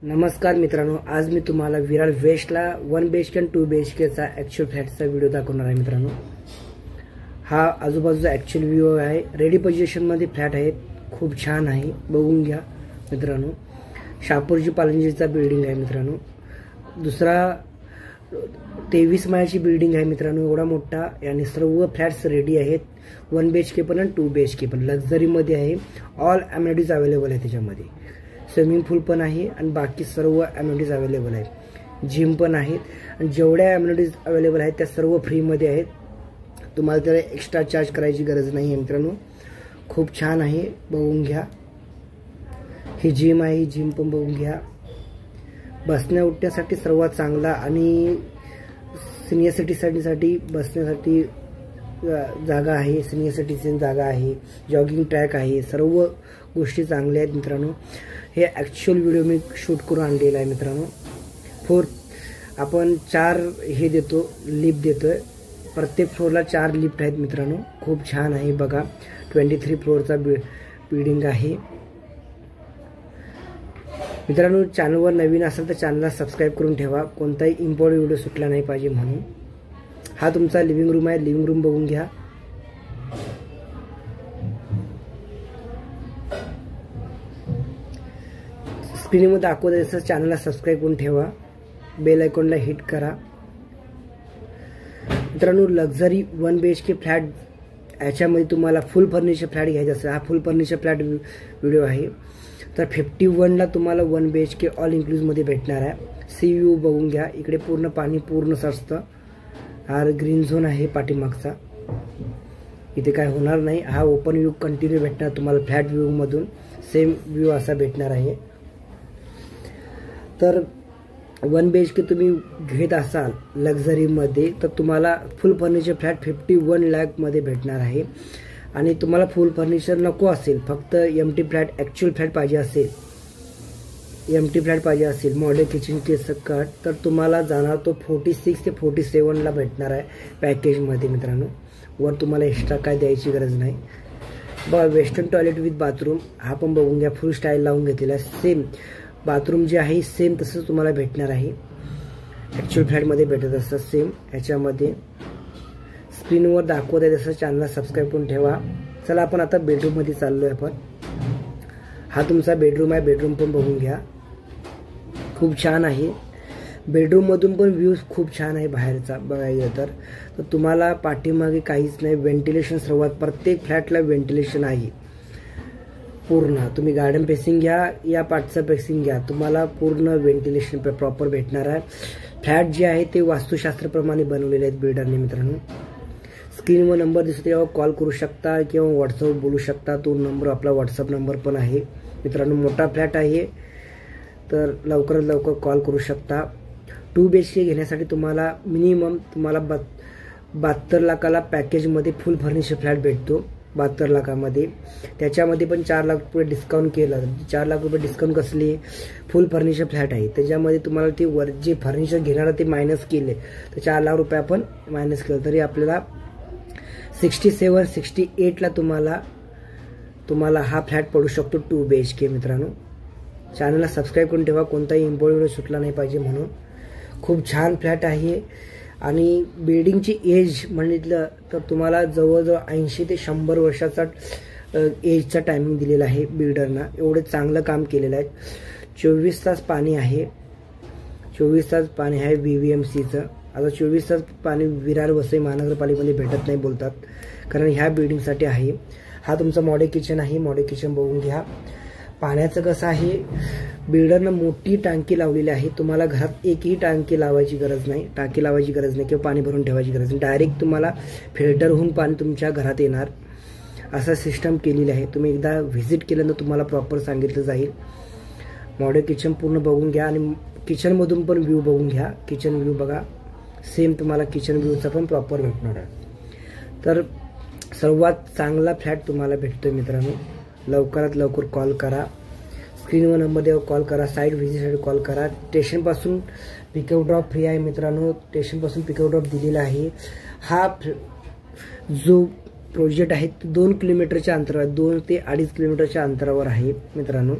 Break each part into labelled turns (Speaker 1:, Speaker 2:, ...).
Speaker 1: नमस्कार मित्रांनो, आज मी तुम्हाला विरार वेस्टला 1 BHK आणि 2 BHK चा ॲक्च्युअल फ्लॅटचा व्हिडिओ दाखवणार आहे मित्रांनो। हा आजूबाजूचा ॲक्च्युअल व्ह्यू आहे। रेडी पोझिशनमध्ये फ्लॅट आहे, खूप छान आहे, बघून घ्या मित्रांनो। शापूरजी पालंजीचा बिल्डिंग आहे मित्रांनो। दुसरा 23 माळ्याची बिल्डिंग आहे मित्रांनो, एवढा मोठा। आणि सर्व फ्लॅट्स रेडी आहेत, 1 BHK पण आणि 2 BHK पण लक्झरीमध्ये आहे। ऑल अमेनिटीज अवेलेबल आहे त्याच्यामध्ये। स्विमिंग पूल पण आहे आणि बाकी सर्व अमेनिटीज अवेलेबल आहेत। जिम पण आहेत आणि जेवढ्या अमेनिटीज अवेलेबल आहेत त्या सर्व फ्रीमध्ये आहेत। तुम्हाला त्याला एक्स्ट्रा चार्ज करायची गरज नाही आहे मित्रांनो। खूप छान आहे, बघून घ्या। ही जिम आहे, जिम पण बघून घ्या। बसण्या उठण्यासाठी सर्वात चांगला आणि सिनियर सिटीजनसाठी बसण्यासाठी जागा आहे। सिनियर सिटीजन जागा आहे, जॉगिंग ट्रॅक आहे, सर्व गोष्टी चांगल्या आहेत मित्रांनो। हे ॲक्च्युअल व्हिडिओ मी शूट करून आणलेला आहे मित्रांनो। आपण 4 हे देतो, लिफ्ट देतोय। प्रत्येक फ्लोअरला 4 लिफ्ट आहेत मित्रांनो। खूप छान आहे, बघा। 23 फ्लोअरचा बिल्डिंग आहे मित्रांनो। चॅनलवर नवीन असेल तर चॅनलला सबस्क्राईब करून ठेवा, कोणताही इम्पॉर्टंट व्हिडिओ सुटला नाही पाहिजे म्हणून। हा तुमचा लिव्हिंग रूम आहे, लिव्हिंग रूम बघून घ्या। स्क्रीनवर दाखवते तसं चॅनलला सबस्क्राईब करून ठेवा, बेल आयकॉनला हिट करा मित्रांनो। लक्झरी 1 BHK फ्लॅट, याच्यामध्ये तुम्हाला फुल फर्निचर फ्लॅट घ्यायचा असेल, हा फुल फर्निचर फ्लॅट व्हिडिओ आहे। तर 51 ला तुम्हाला 1 BHK ऑल इन्क्लूजमध्ये भेटणार आहे। सी व्ह्यू बघून घ्या, इकडे पूर्ण पाणी पूर्ण साचतं। हा ग्रीन झोन आहे पाठीमागचा, इथे काय होणार नाही। हा ओपन व्ह्यू कंटिन्यू भेटणार तुम्हाला, फ्लॅट व्ह्यू मधून सेम व्ह्यू असा भेटणार आहे। तर 1 BHK तुम्ही घेत असाल लक्झरीमध्ये तर तुम्हाला फुल फर्निचर फ्लॅट 51 लाख मध्ये भेटणार आहे। आणि तुम्हाला फुल फर्निचर नको असेल, फक्त एम्प्टी फ्लॅट ॲक्च्युअल फ्लॅट पाहिजे असेल, एम्प्टी फ्लॅट पाहिजे असेल, मॉडेल किचनचे सकट, तर तुम्हाला जाणार तो 46 ते 47 ला भेटणार आहे पॅकेजमध्ये मित्रांनो। वर तुम्हाला एक्स्ट्रा काय द्यायची गरज नाही। बघा, वेस्टर्न टॉयलेट विथ बाथरूम, हा पण बघून घ्या, फुल स्टाईल लावून घेतलेला। सेम बाथरूम जे आहे सेम तसंच तुम्हाला भेटणार आहे, ॲक्च्युअल फ्लॅटमध्ये भेटत असतं सेम। ह्याच्यामध्ये स्क्रीनवर दाखवत आहे तसं चॅनलला सबस्क्राईब करून ठेवा। चला आपण आता बेडरूममध्ये चाललोय आपण। हा तुमचा बेडरूम आहे, बेडरूम पण बघून घ्या, खूप छान आहे। बेडरूममधून पण व्ह्यू खूप छान आहे बाहेरचा बघायचं तर तुम्हाला पाठीमागे काहीच नाही, व्हेंटिलेशन सर्वात, प्रत्येक फ्लॅटला व्हेंटिलेशन आहे पूर्ण। तुम्ही गार्डन फेसिंग घ्या या पाठचं फेसिंग घ्या, तुम्हाला पूर्ण व्हेंटिलेशन प्रॉपर भेटणार आहे। फ्लॅट जे आहे ते वास्तुशास्त्राप्रमाणे बनवलेले आहेत बिल्डरने मित्रांनो। स्क्रीनवर नंबर दिसतो, तेव्हा कॉल करू शकता किंवा व्हॉट्सअप बोलू शकता, तो नंबर आपला व्हॉट्सअप नंबर पण आहे मित्रांनो। मोठा फ्लॅट आहे तर लवकरात लवकर कॉल करू शकता। 2 BHK घेण्यासाठी तुम्हाला मिनिमम 72 लाखाला पॅकेजमध्ये फुल फर्निचर फ्लॅट भेटतो, 72 लाखामध्ये। त्याच्यामध्ये पण 4 लाख रुपये डिस्काउंट केलं, 4 लाख रुपये डिस्काउंट कसली, फुल फर्निचर फ्लॅट आहे त्याच्यामध्ये तुम्हाला ते वर जे फर्निचर घेणार ते मायनस केले, तर 4 लाख रुपये आपण मायनस केलं तरी आपल्याला 67-68 ला तुम्हाला हा फ्लॅट पडू शकतो 2 BHK मित्रांनो। चॅनलला सबस्क्राईब करून ठेवा, कोणताही इम्पॉर्टंट व्हिडिओ सुटला नाही पाहिजे म्हणून। खूप छान फ्लॅट आहे आणि बिल्डिंगची एज म्हटलं तर तुम्हाला जवळजवळ 80 ते 100 वर्षाचा एजचा टायमिंग दिलेला आहे बिल्डरना, एवढे चांगलं काम केलेलं आहे। 24 तास पाणी आहे, 24 तास पाणी आहे VVMCचं। आता 24 तास पाणी विरार वसई महानगरपालिकेमध्ये भेटत नाही बोलतात, कारण ह्या बिल्डिंगसाठी आहे। हा तुमचा मॉडेल किचन आहे, मॉडेल किचन बघून घ्या। पाण्याचं कसं आहे, बिल्डरनं मोठी टांकी लावलेली आहे, तुम्हाला घरात एकही टांकी लावायची गरज नाही, टाकी लावायची गरज नाही किंवा पाणी भरून ठेवायची गरज नाही। डायरेक्ट तुम्हाला फिल्टर होऊन पाणी तुमच्या घरात येणार, असं सिस्टम केलेली आहे। तुम्ही एकदा व्हिजिट केल्यानंतर तुम्हाला प्रॉपर सांगितलं जाईल। मॉडेल किचन पूर्ण बघून घ्या आणि किचनमधून पण व्ह्यू बघून घ्या। किचन व्ह्यू बघा, सेम तुम्हाला किचन व्ह्यूचा पण प्रॉपर भेटणार आहे। तर सर्वात चांगला फ्लॅट तुम्हाला भेटतोय मित्रांनो, लवकरात लवकर कॉल करा। स्क्रीनवर नंबर द्या, कॉल करा, साईट व्हिजिटसाठी कॉल करा। स्टेशनपासून पिकअप ड्रॉप फ्री आहे मित्रांनो, स्टेशनपासून पिकअप ड्रॉप दिलेला आहे। हा जो प्रोजेक्ट आहे 2 किलोमीटरच्या अंतरावर, 2 ते 2.5 किलोमीटरच्या अंतरावर आहे मित्रांनो।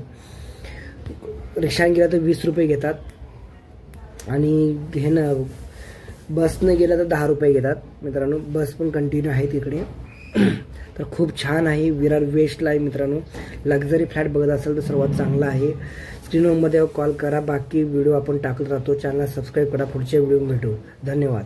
Speaker 1: रिक्षाने गेला तर 20 रुपये घेतात आणि बसने गेला तर 10 रुपये घेतात मित्रांनो. बस पण कंटिन्यू आहे तिकडे. तर खूप छान आहे. विरार वेस्टला आहे मित्रांनो. लक्झरी फ्लॅट बघत असाल तर सर्वात चांगला आहे. स्क्रीनवरमध्ये कॉल करा. बाकी व्हिडिओ आपण टाकत राहतो. चॅनल सबस्क्राईब करा. पुढच्या व्हिडिओ भेटू. धन्यवाद.